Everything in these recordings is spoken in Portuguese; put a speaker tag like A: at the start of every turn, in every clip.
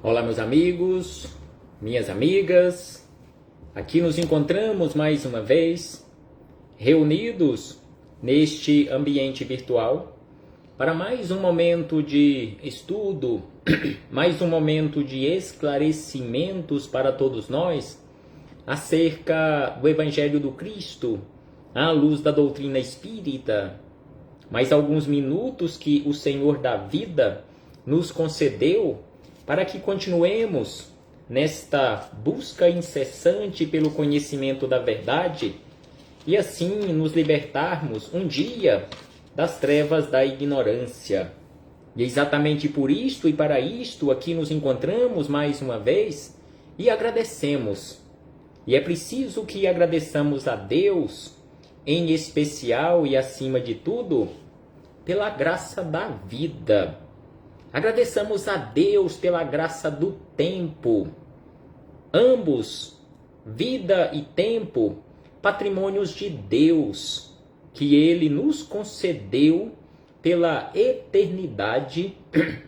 A: Olá, meus amigos, minhas amigas. Aqui nos encontramos mais uma vez, reunidos neste ambiente virtual, para mais um momento de estudo, mais um momento de esclarecimentos para todos nós acerca do Evangelho do Cristo, à luz da doutrina espírita. Mais alguns minutos que o Senhor da vida nos concedeu para que continuemos nesta busca incessante pelo conhecimento da verdade e assim nos libertarmos um dia das trevas da ignorância. E é exatamente por isto e para isto aqui nos encontramos mais uma vez e agradecemos. E é preciso que agradeçamos a Deus, em especial e acima de tudo, pela graça da vida. Agradeçamos a Deus pela graça do tempo. Ambos, vida e tempo, patrimônios de Deus, que Ele nos concedeu pela eternidade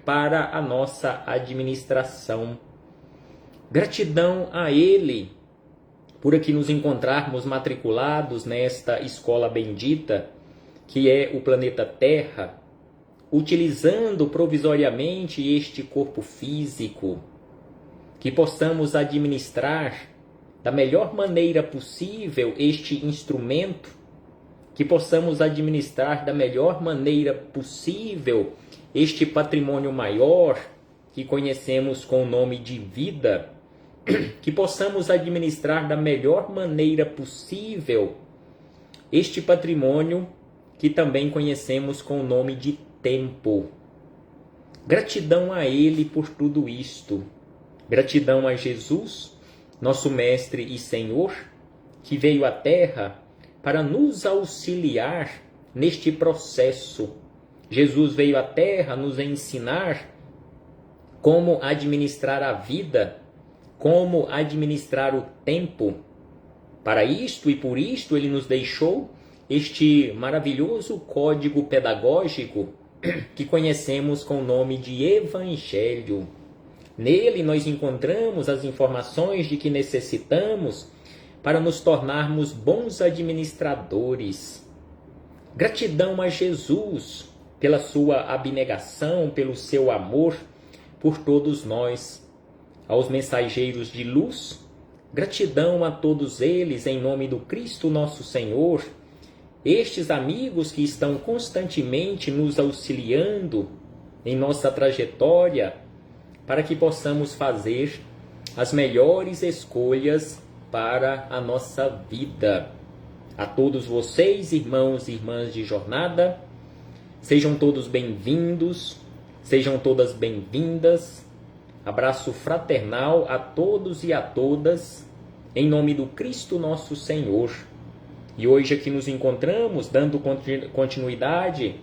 A: para a nossa administração. Gratidão a Ele por aqui nos encontrarmos matriculados nesta escola bendita, que é o planeta Terra, utilizando provisoriamente este corpo físico, que possamos administrar da melhor maneira possível este instrumento, que possamos administrar da melhor maneira possível este patrimônio maior que conhecemos com o nome de vida, que possamos administrar da melhor maneira possível este patrimônio que também conhecemos com o nome de tempo. Gratidão a Ele por tudo isto. Gratidão a Jesus, nosso Mestre e Senhor, que veio à Terra para nos auxiliar neste processo. Jesus veio à Terra nos ensinar como administrar a vida, como administrar o tempo. Para isto e por isto Ele nos deixou este maravilhoso código pedagógico que conhecemos com o nome de Evangelho. Nele nós encontramos as informações de que necessitamos para nos tornarmos bons administradores. Gratidão a Jesus pela sua abnegação, pelo seu amor por todos nós. Aos mensageiros de luz, gratidão a todos eles em nome do Cristo nosso Senhor. Estes amigos que estão constantemente nos auxiliando em nossa trajetória para que possamos fazer as melhores escolhas para a nossa vida. A todos vocês, irmãos e irmãs de jornada, sejam todos bem-vindos, sejam todas bem-vindas. Abraço fraternal a todos e a todas, em nome do Cristo nosso Senhor. E hoje aqui nos encontramos dando continuidade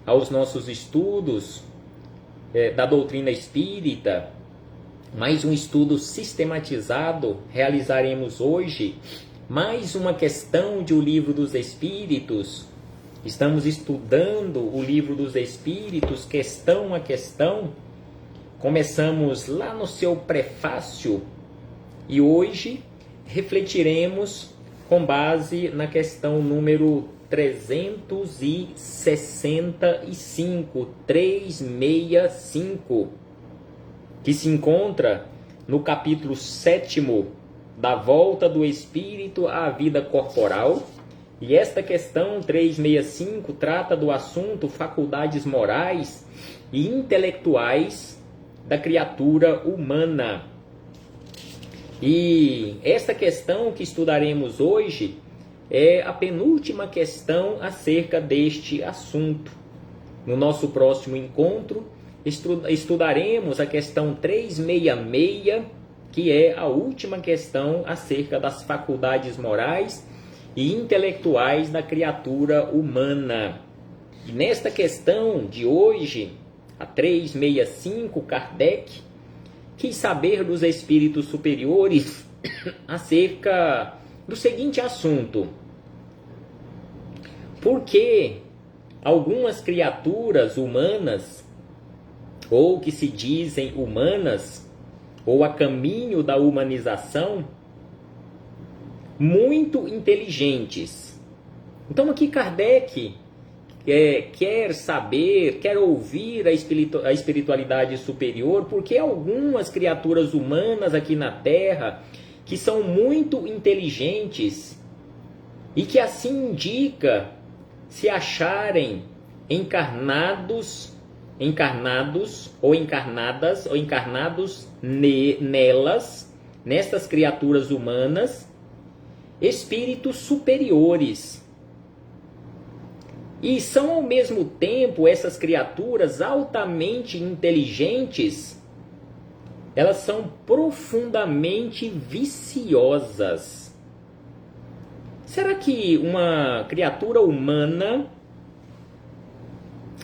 A: aos nossos estudos da doutrina espírita. Mais um estudo sistematizado. Realizaremos hoje mais uma questão de O Livro dos Espíritos. Estamos estudando o Livro dos Espíritos, questão a questão. Começamos lá no seu prefácio e hoje refletiremos com base na questão número 365, que se encontra no capítulo 7º da volta do espírito à vida corporal. E esta questão 365 trata do assunto faculdades morais e intelectuais da criatura humana. E esta questão que estudaremos hoje é a penúltima questão acerca deste assunto. No nosso próximo encontro, estudaremos a questão 366, que é a última questão acerca das faculdades morais e intelectuais da criatura humana. E nesta questão de hoje, a 365, Kardec quis saber dos espíritos superiores acerca do seguinte assunto: por que algumas criaturas humanas, ou que se dizem humanas, ou a caminho da humanização, muito inteligentes. Então aqui Kardec quer saber, quer ouvir a espiritualidade superior, porque algumas criaturas humanas aqui na Terra que são muito inteligentes e que assim indica se acharem encarnados ou encarnados nelas, nestas criaturas humanas, espíritos superiores. E são ao mesmo tempo essas criaturas altamente inteligentes, elas são profundamente viciosas. Será que uma criatura humana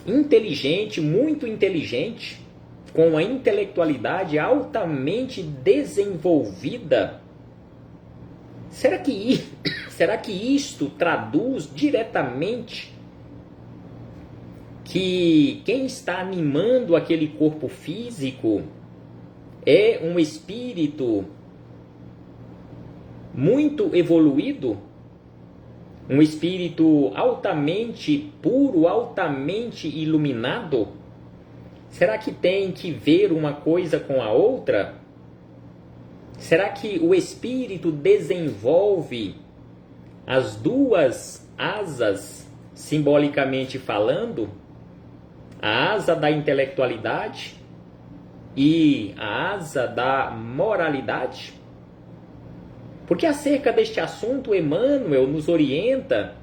A: inteligente, muito inteligente, com a intelectualidade altamente desenvolvida, será que isto traduz diretamente que quem está animando aquele corpo físico é um espírito muito evoluído? Um espírito altamente puro, altamente iluminado? Será que tem que ver uma coisa com a outra? Será que o espírito desenvolve as duas asas, simbolicamente falando? A asa da intelectualidade e a asa da moralidade? Porque acerca deste assunto, Emmanuel nos orienta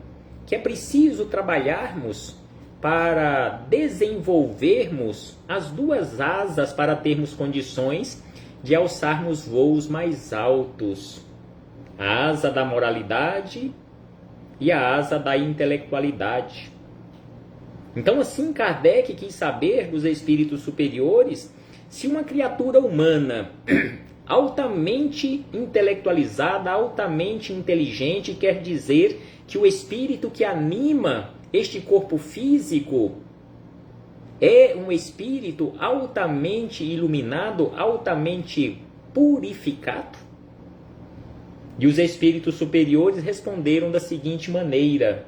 A: que é preciso trabalharmos para desenvolvermos as duas asas para termos condições de alçarmos voos mais altos. A asa da moralidade e a asa da intelectualidade. Então, assim, Kardec quis saber dos espíritos superiores se uma criatura humana altamente intelectualizada, altamente inteligente, quer dizer que o espírito que anima este corpo físico é um espírito altamente iluminado, altamente purificado? E os espíritos superiores responderam da seguinte maneira: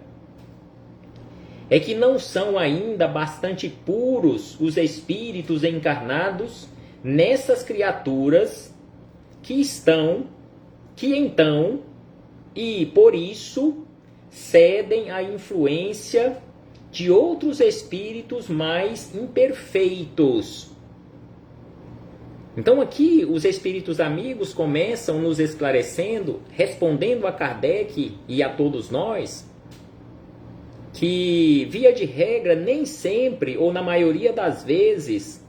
A: é que não são ainda bastante puros os espíritos encarnados nessas criaturas que então, e por isso, cedem à influência de outros espíritos mais imperfeitos. Então aqui os espíritos amigos começam nos esclarecendo, respondendo a Kardec e a todos nós, que via de regra, nem sempre, ou na maioria das vezes,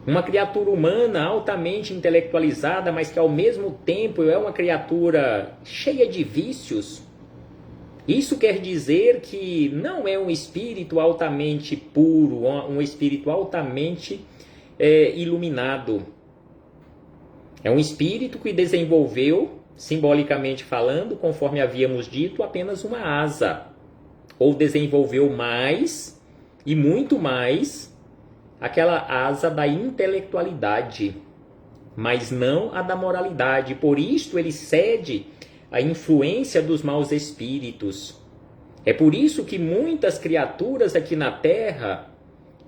A: uma criatura humana altamente intelectualizada, mas que ao mesmo tempo é uma criatura cheia de vícios, isso quer dizer que não é um espírito altamente puro, um espírito altamente iluminado. É um espírito que desenvolveu, simbolicamente falando, conforme havíamos dito, apenas uma asa. Ou desenvolveu mais, e muito mais, aquela asa da intelectualidade, mas não a da moralidade. Por isto ele cede à influência dos maus espíritos. É por isso que muitas criaturas aqui na Terra,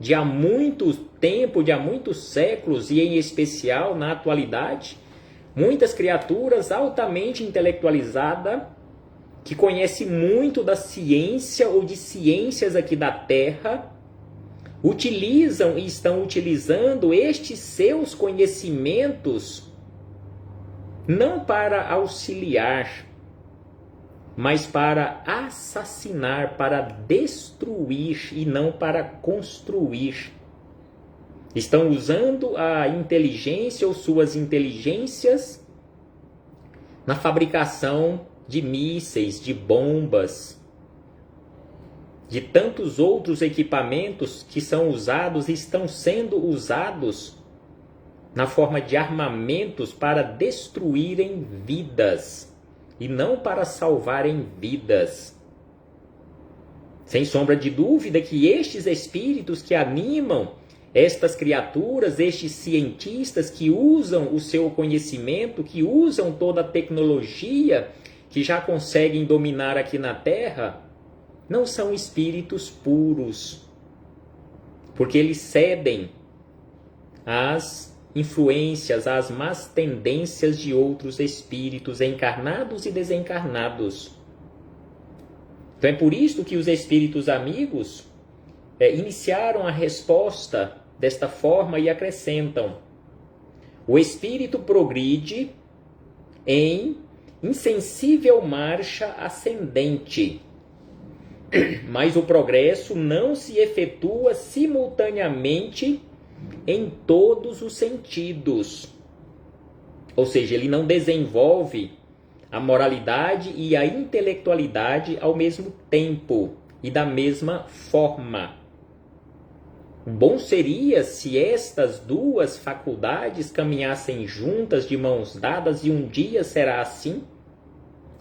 A: de há muito tempo, de há muitos séculos, e em especial na atualidade, muitas criaturas altamente intelectualizadas, que conhecem muito da ciência ou de ciências aqui da Terra, utilizam e estão utilizando estes seus conhecimentos não para auxiliar, mas para assassinar, para destruir e não para construir. Estão usando a inteligência ou suas inteligências na fabricação de mísseis, de bombas, de tantos outros equipamentos que são usados e estão sendo usados na forma de armamentos para destruírem vidas e não para salvarem vidas. Sem sombra de dúvida que estes espíritos que animam estas criaturas, estes cientistas que usam o seu conhecimento, que usam toda a tecnologia, que já conseguem dominar aqui na Terra, não são espíritos puros, porque eles cedem às influências, às más tendências de outros espíritos encarnados e desencarnados. Então é por isso que os espíritos amigos iniciaram a resposta desta forma e acrescentam: o espírito progride em insensível marcha ascendente, mas o progresso não se efetua simultaneamente em todos os sentidos. Ou seja, ele não desenvolve a moralidade e a intelectualidade ao mesmo tempo e da mesma forma. Bom seria se estas duas faculdades caminhassem juntas, de mãos dadas, e um dia será assim.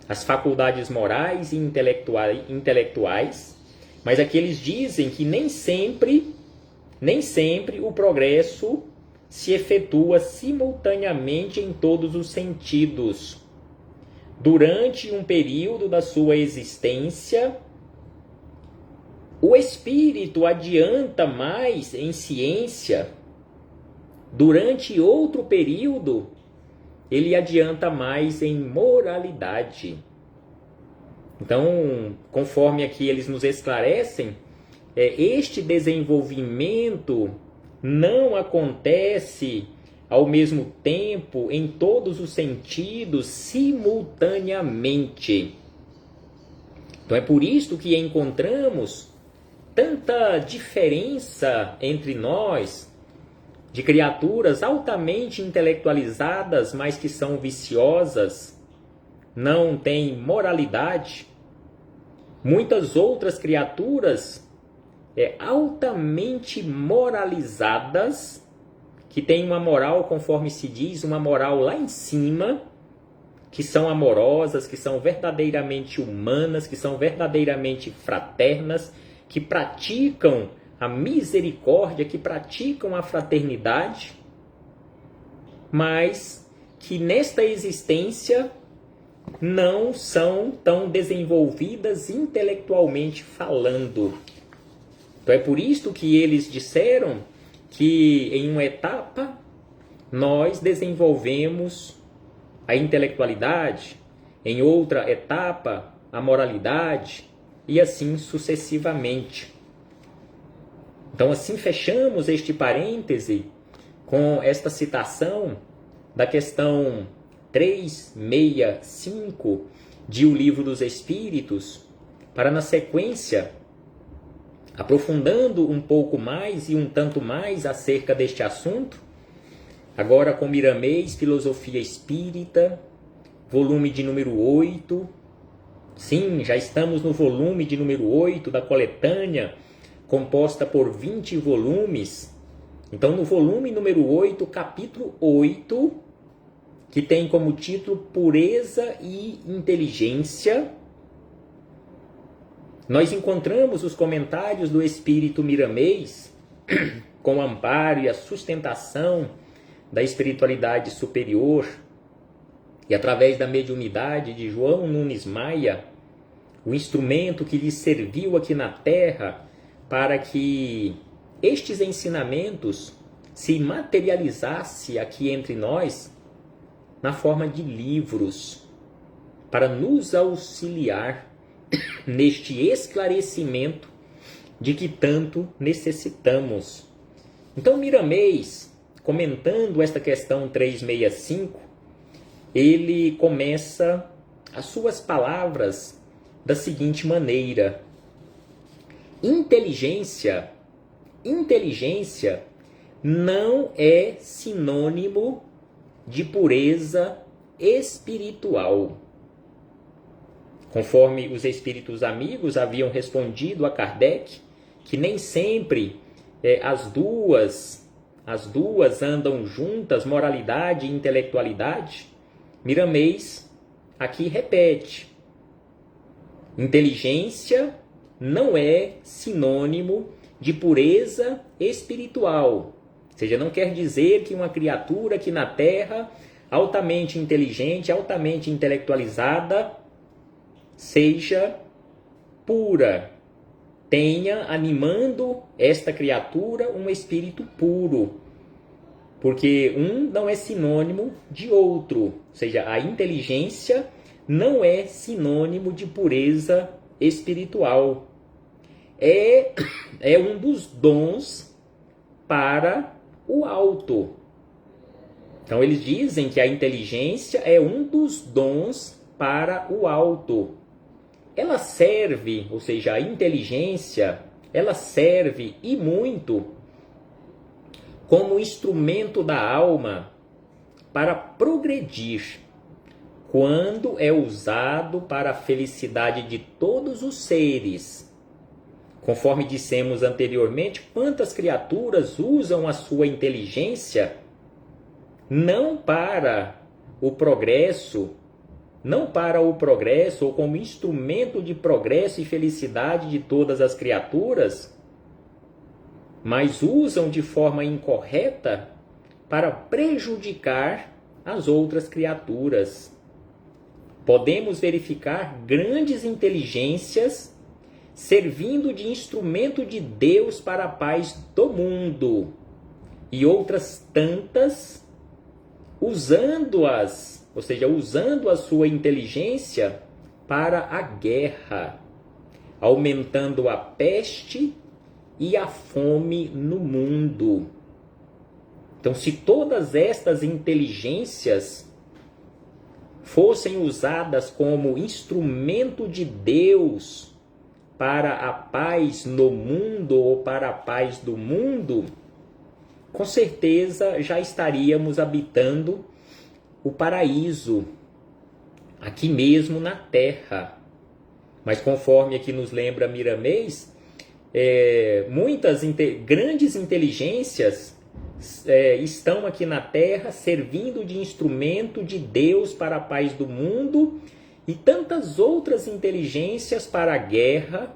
A: As faculdades morais e intelectuais, mas aqui eles dizem que nem sempre o progresso se efetua simultaneamente em todos os sentidos. Durante um período da sua existência, o espírito adianta mais em ciência. Durante outro período, ele adianta mais em moralidade. Então, conforme aqui eles nos esclarecem, este desenvolvimento não acontece ao mesmo tempo, em todos os sentidos, simultaneamente. Então é por isso que encontramos tanta diferença entre nós, de criaturas altamente intelectualizadas, mas que são viciosas, não têm moralidade. Muitas outras criaturas altamente moralizadas, que têm uma moral, conforme se diz, uma moral lá em cima, que são amorosas, que são verdadeiramente humanas, que são verdadeiramente fraternas, que praticam a misericórdia, que praticam a fraternidade, mas que nesta existência não são tão desenvolvidas intelectualmente falando. Então é por isso que eles disseram que em uma etapa nós desenvolvemos a intelectualidade, em outra etapa a moralidade, e assim sucessivamente. Então assim fechamos este parêntese com esta citação da questão 365 de O Livro dos Espíritos, para na sequência, aprofundando um pouco mais e um tanto mais acerca deste assunto, agora com Miramês, Filosofia Espírita, volume de número 8. Sim, já estamos no volume de número 8 da coletânea, composta por 20 volumes. Então, no volume número 8, capítulo 8, que tem como título Pureza e Inteligência, nós encontramos os comentários do Espírito Miramês, com o amparo e a sustentação da espiritualidade superior, e através da mediunidade de João Nunes Maia, o instrumento que lhe serviu aqui na Terra para que estes ensinamentos se materializassem aqui entre nós na forma de livros, para nos auxiliar neste esclarecimento de que tanto necessitamos. Então Miramês, comentando esta questão 365, ele começa as suas palavras da seguinte maneira: inteligência não é sinônimo de pureza espiritual. Conforme os espíritos amigos haviam respondido a Kardec, que nem sempre as duas andam juntas, moralidade e intelectualidade, Miramês aqui repete: inteligência não é sinônimo de pureza espiritual. Ou seja, não quer dizer que uma criatura aqui na Terra, altamente inteligente, altamente intelectualizada, seja pura, tenha animando esta criatura um espírito puro, porque um não é sinônimo de outro, ou seja, a inteligência não é sinônimo de pureza espiritual. É um dos dons para o alto. Então eles dizem que a inteligência é um dos dons para o alto. Ela serve, ou seja, a inteligência, ela serve e muito como instrumento da alma para progredir, quando é usado para a felicidade de todos os seres. Conforme dissemos anteriormente, quantas criaturas usam a sua inteligência não para o progresso, ou como instrumento de progresso e felicidade de todas as criaturas, mas usam de forma incorreta para prejudicar as outras criaturas. Podemos verificar grandes inteligências servindo de instrumento de Deus para a paz do mundo, e outras tantas usando-as, ou seja, usando a sua inteligência para a guerra, aumentando a peste e a fome no mundo. Então, se todas estas inteligências fossem usadas como instrumento de Deus para a paz no mundo ou para a paz do mundo, com certeza já estaríamos habitando o paraíso, aqui mesmo na Terra. Mas conforme aqui nos lembra Miramês, muitas grandes inteligências estão aqui na Terra servindo de instrumento de Deus para a paz do mundo, e tantas outras inteligências para a guerra,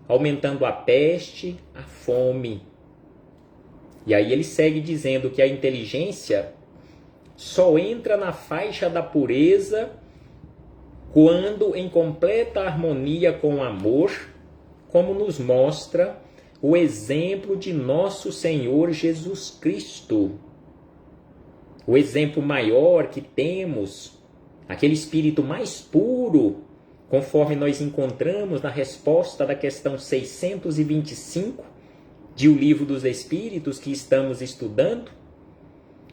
A: aumentando a peste, a fome. E aí ele segue dizendo que a inteligência só entra na faixa da pureza quando em completa harmonia com o amor, como nos mostra o exemplo de nosso Senhor Jesus Cristo. O exemplo maior que temos, aquele espírito mais puro, conforme nós encontramos na resposta da questão 625 de O Livro dos Espíritos que estamos estudando,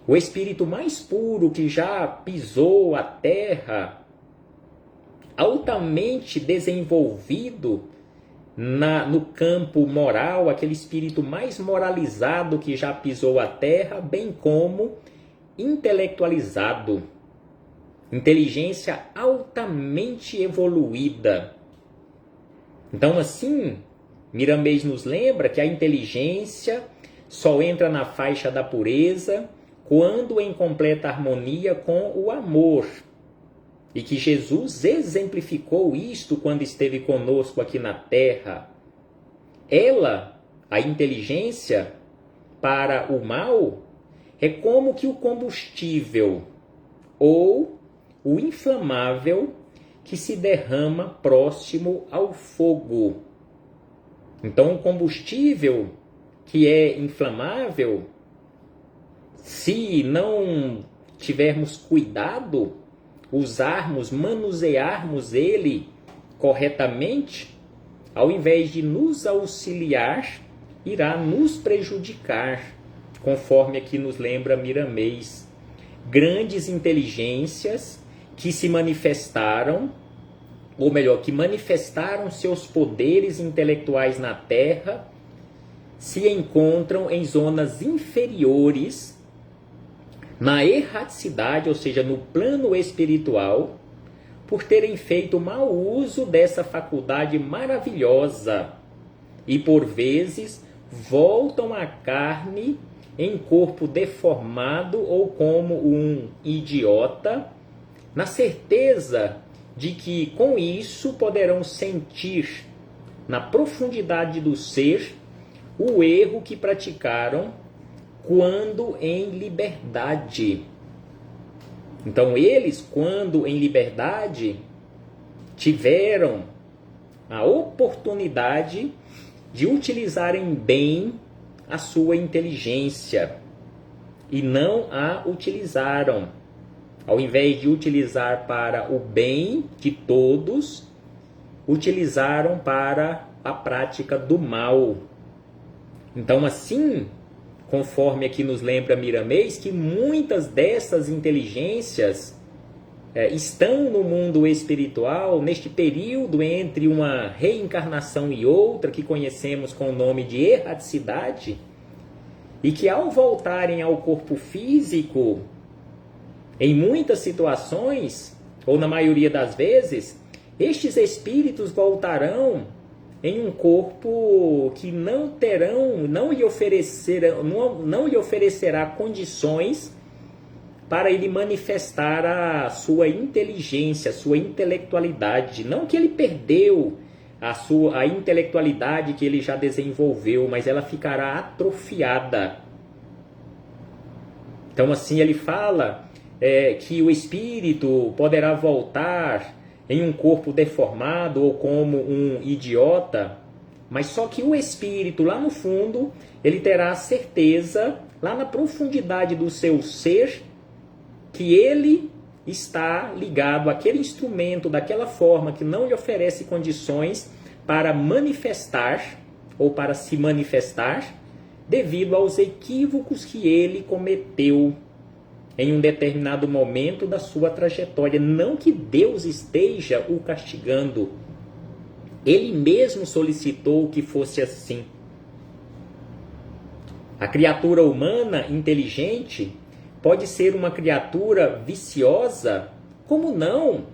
A: o espírito mais puro que já pisou a terra, altamente desenvolvido no campo moral, aquele espírito mais moralizado que já pisou a terra, bem como intelectualizado. Inteligência altamente evoluída. Então, assim, Miramês nos lembra que a inteligência só entra na faixa da pureza quando em completa harmonia com o amor. E que Jesus exemplificou isto quando esteve conosco aqui na Terra. Ela, a inteligência, para o mal, é como que o combustível ou o inflamável que se derrama próximo ao fogo. Então, o combustível que é inflamável, se não tivermos cuidado, manusearmos ele corretamente, ao invés de nos auxiliar, irá nos prejudicar, conforme aqui nos lembra Miramês. Grandes inteligências que se manifestaram, ou melhor, que manifestaram seus poderes intelectuais na Terra, se encontram em zonas inferiores, na erraticidade, ou seja, no plano espiritual, por terem feito mau uso dessa faculdade maravilhosa, e por vezes voltam à carne em corpo deformado ou como um idiota, na certeza de que com isso poderão sentir na profundidade do ser o erro que praticaram quando em liberdade. Então, eles, quando em liberdade, tiveram a oportunidade de utilizarem bem a sua inteligência e não a utilizaram. Ao invés de utilizar para o bem de todos, utilizaram para a prática do mal. Então, assim, conforme aqui nos lembra Miramês, que muitas dessas inteligências estão no mundo espiritual, neste período entre uma reencarnação e outra, que conhecemos com o nome de erraticidade, e que ao voltarem ao corpo físico, em muitas situações, ou na maioria das vezes, estes espíritos voltarão em um corpo que não lhe oferecerá condições para ele manifestar a sua inteligência, a sua intelectualidade. Não que ele perdeu a intelectualidade que ele já desenvolveu, mas ela ficará atrofiada. Então, assim, ele fala que o espírito poderá voltar em um corpo deformado ou como um idiota, mas só que o espírito, lá no fundo, ele terá a certeza, lá na profundidade do seu ser, que ele está ligado àquele instrumento daquela forma que não lhe oferece condições para manifestar ou para se manifestar devido aos equívocos que ele cometeu em um determinado momento da sua trajetória. Não que Deus esteja o castigando. Ele mesmo solicitou que fosse assim. A criatura humana inteligente pode ser uma criatura viciosa, como não?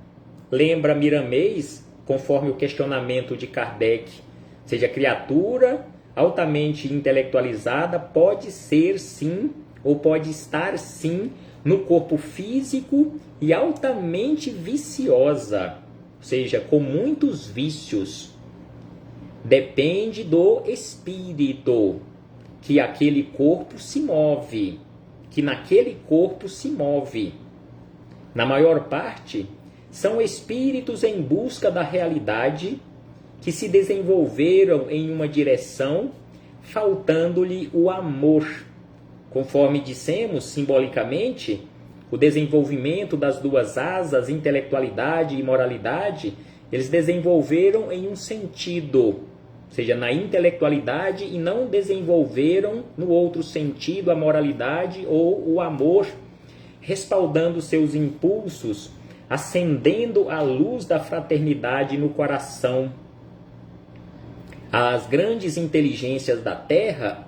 A: Lembra Miramês, conforme o questionamento de Kardec. Ou seja, a criatura altamente intelectualizada pode ser sim, ou pode estar sim, no corpo físico e altamente viciosa, ou seja, com muitos vícios. Depende do espírito que aquele corpo se move, que naquele corpo se move. Na maior parte, são espíritos em busca da realidade que se desenvolveram em uma direção, faltando-lhe o amor. Conforme dissemos simbolicamente, o desenvolvimento das duas asas, intelectualidade e moralidade, eles desenvolveram em um sentido, ou seja, na intelectualidade, e não desenvolveram no outro sentido a moralidade ou o amor, respaldando seus impulsos, acendendo a luz da fraternidade no coração. As grandes inteligências da Terra,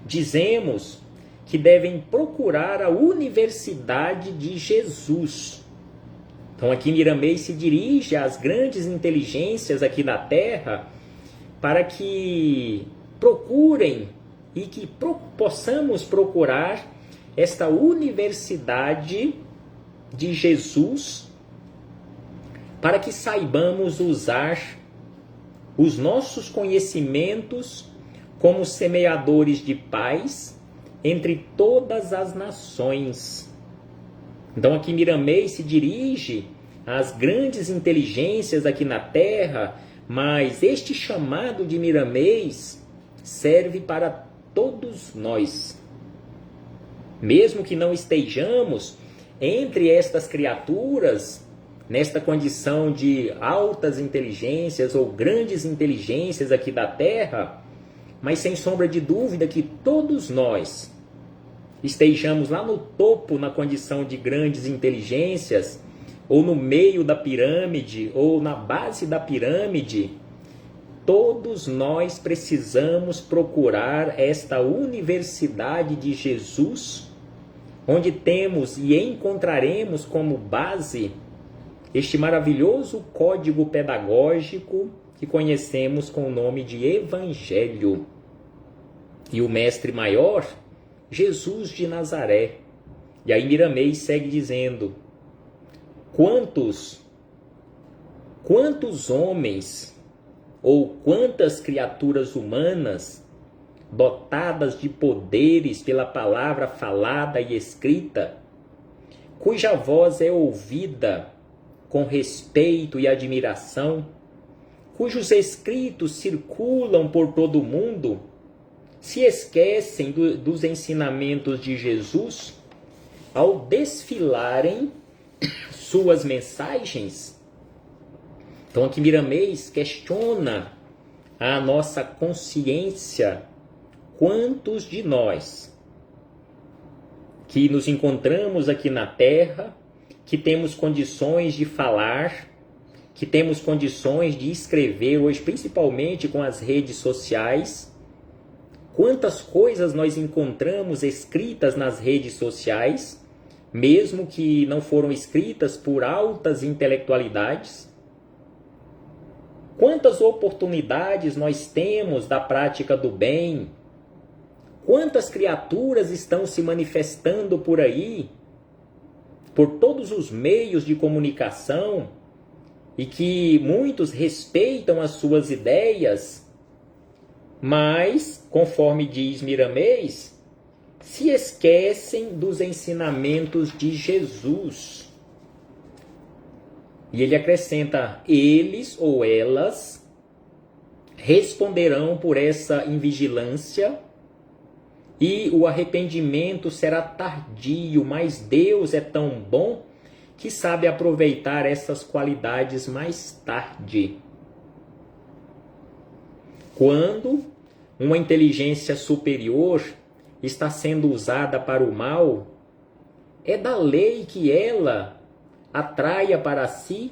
A: dizemos que devem procurar a universidade de Jesus. Então aqui Miramês se dirige às grandes inteligências aqui da Terra para que procurem e que possamos procurar esta universidade de Jesus para que saibamos usar os nossos conhecimentos como semeadores de paz entre todas as nações. Então aqui Miramês se dirige às grandes inteligências aqui na Terra, mas este chamado de Miramês serve para todos nós. Mesmo que não estejamos entre estas criaturas, nesta condição de altas inteligências ou grandes inteligências aqui da Terra, mas sem sombra de dúvida que todos nós estejamos lá no topo na condição de grandes inteligências, ou no meio da pirâmide, ou na base da pirâmide, todos nós precisamos procurar esta universidade de Jesus, onde temos e encontraremos como base este maravilhoso código pedagógico que conhecemos com o nome de Evangelho. E o mestre maior, Jesus de Nazaré. E aí Miramês segue dizendo: quantos homens ou quantas criaturas humanas dotadas de poderes pela palavra falada e escrita, cuja voz é ouvida com respeito e admiração, cujos escritos circulam por todo o mundo, se esquecem dos ensinamentos de Jesus ao desfilarem suas mensagens? Então aqui Miramês questiona a nossa consciência. Quantos de nós que nos encontramos aqui na Terra, que temos condições de falar, que temos condições de escrever hoje, principalmente com as redes sociais, quantas coisas nós encontramos escritas nas redes sociais, mesmo que não foram escritas por altas intelectualidades? Quantas oportunidades nós temos da prática do bem? Quantas criaturas estão se manifestando por aí, por todos os meios de comunicação, e que muitos respeitam as suas ideias, mas, conforme diz Miramês, se esquecem dos ensinamentos de Jesus. E ele acrescenta: eles ou elas responderão por essa invigilância, e o arrependimento será tardio, mas Deus é tão bom que sabe aproveitar essas qualidades mais tarde. Quando uma inteligência superior está sendo usada para o mal, é da lei que ela atraia para si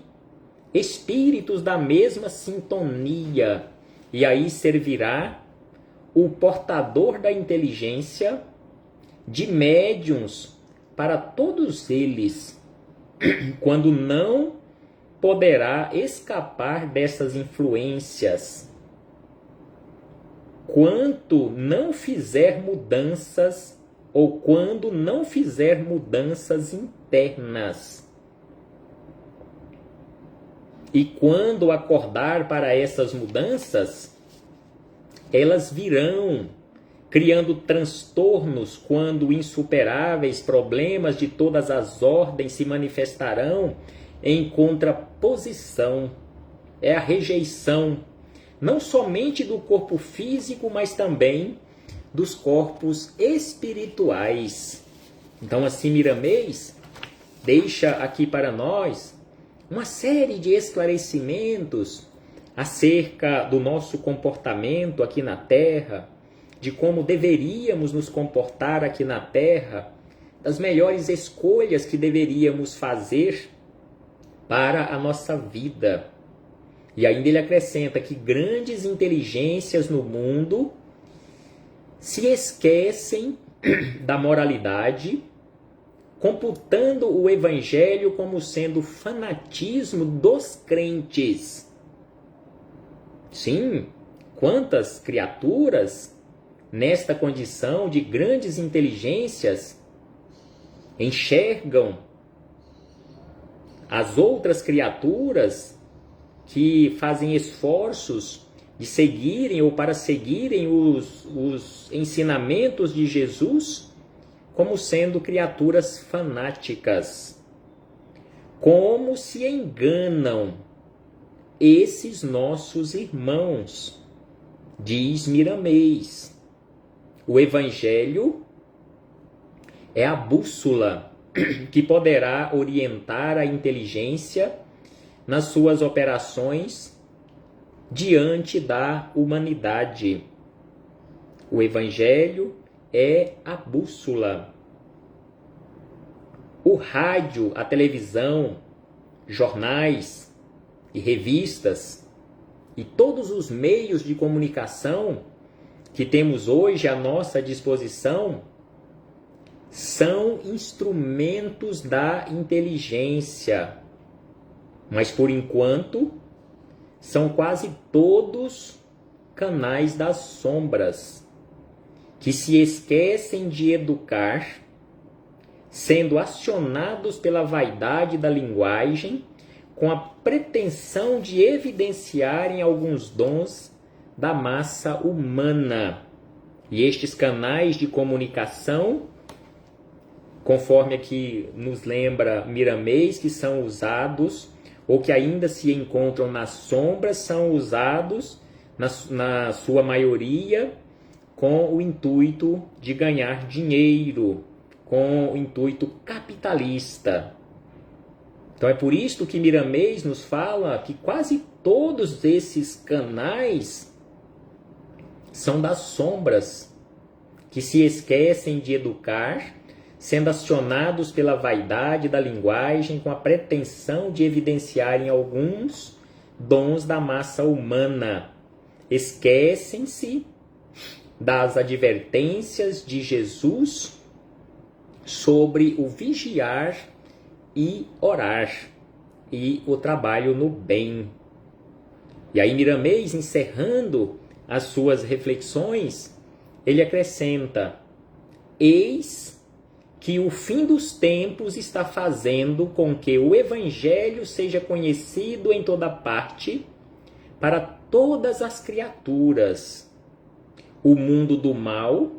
A: espíritos da mesma sintonia, e aí servirá o portador da inteligência de médiuns para todos eles, quando não poderá escapar dessas influências. Quando não fizer mudanças, ou quando não fizer mudanças internas. E quando acordar para essas mudanças, elas virão, criando transtornos quando insuperáveis problemas de todas as ordens se manifestarão em contraposição. É a rejeição, não somente do corpo físico, mas também dos corpos espirituais. Então, assim, Miramês deixa aqui para nós uma série de esclarecimentos acerca do nosso comportamento aqui na Terra, de como deveríamos nos comportar aqui na Terra, das melhores escolhas que deveríamos fazer para a nossa vida. E ainda ele acrescenta que grandes inteligências no mundo se esquecem da moralidade, computando o Evangelho como sendo fanatismo dos crentes. Sim, quantas criaturas nesta condição de grandes inteligências enxergam as outras criaturas que fazem esforços de seguirem ou para seguirem os ensinamentos de Jesus como sendo criaturas fanáticas. Como se enganam esses nossos irmãos, diz Miramês. O Evangelho é a bússola que poderá orientar a inteligência nas suas operações diante da humanidade. O Evangelho é a bússola. O rádio, a televisão, jornais e revistas e todos os meios de comunicação que temos hoje à nossa disposição são instrumentos da inteligência, mas por enquanto são quase todos canais das sombras, que se esquecem de educar, sendo acionados pela vaidade da linguagem, com a pretensão de evidenciarem alguns dons da massa humana, E estes canais de comunicação, conforme aqui nos lembra Miramês, que são usados, ou que ainda se encontram nas sombras, são usados, na sua maioria, com o intuito de ganhar dinheiro, com o intuito capitalista. Então é por isso que Miramês nos fala que quase todos esses canais são das sombras, que se esquecem de educar, sendo acionados pela vaidade da linguagem com a pretensão de evidenciarem alguns dons da massa humana. Esquecem-se das advertências de Jesus sobre o vigiar e orar e o trabalho no bem. E aí Miramês, encerrando as suas reflexões, ele acrescenta: eis que o fim dos tempos está fazendo com que o Evangelho seja conhecido em toda parte para todas as criaturas. O mundo do mal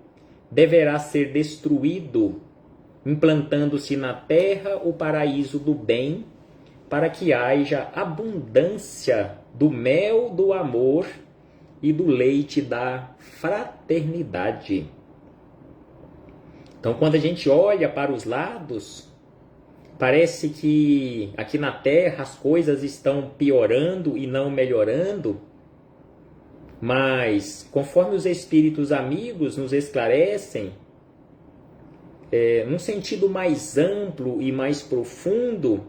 A: deverá ser destruído, implantando-se na terra o paraíso do bem, para que haja abundância do mel do amor e do leite da fraternidade. Então, quando a gente olha para os lados, parece que aqui na Terra as coisas estão piorando e não melhorando, mas conforme os espíritos amigos nos esclarecem, num sentido mais amplo e mais profundo,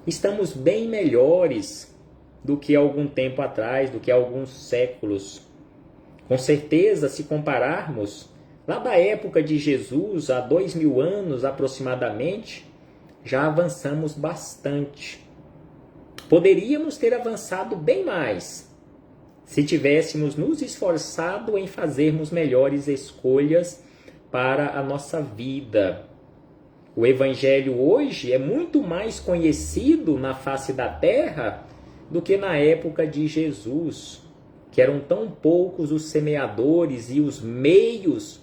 A: estamos bem melhores do que algum tempo atrás, do que alguns séculos. Com certeza, se compararmos lá da época de Jesus, há 2000 anos aproximadamente, já avançamos bastante. Poderíamos ter avançado bem mais, se tivéssemos nos esforçado em fazermos melhores escolhas para a nossa vida. O Evangelho hoje é muito mais conhecido na face da terra do que na época de Jesus, que eram tão poucos os semeadores e os meios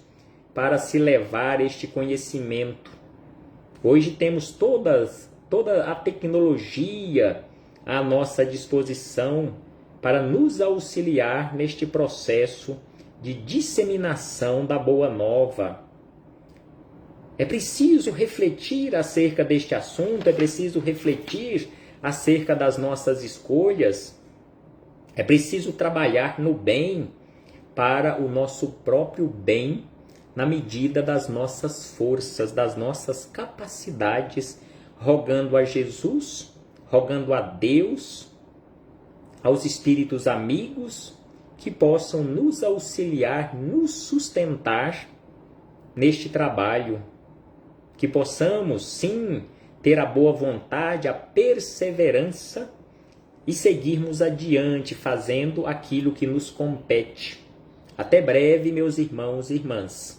A: para se levar este conhecimento. Hoje temos toda a tecnologia à nossa disposição para nos auxiliar neste processo de disseminação da Boa Nova. É preciso refletir acerca deste assunto, é preciso refletir acerca das nossas escolhas, é preciso trabalhar no bem para o nosso próprio bem, na medida das nossas forças, das nossas capacidades, rogando a Jesus, rogando a Deus, aos espíritos amigos, que possam nos auxiliar, nos sustentar neste trabalho, que possamos, sim, ter a boa vontade, a perseverança e seguirmos adiante fazendo aquilo que nos compete. Até breve, meus irmãos e irmãs.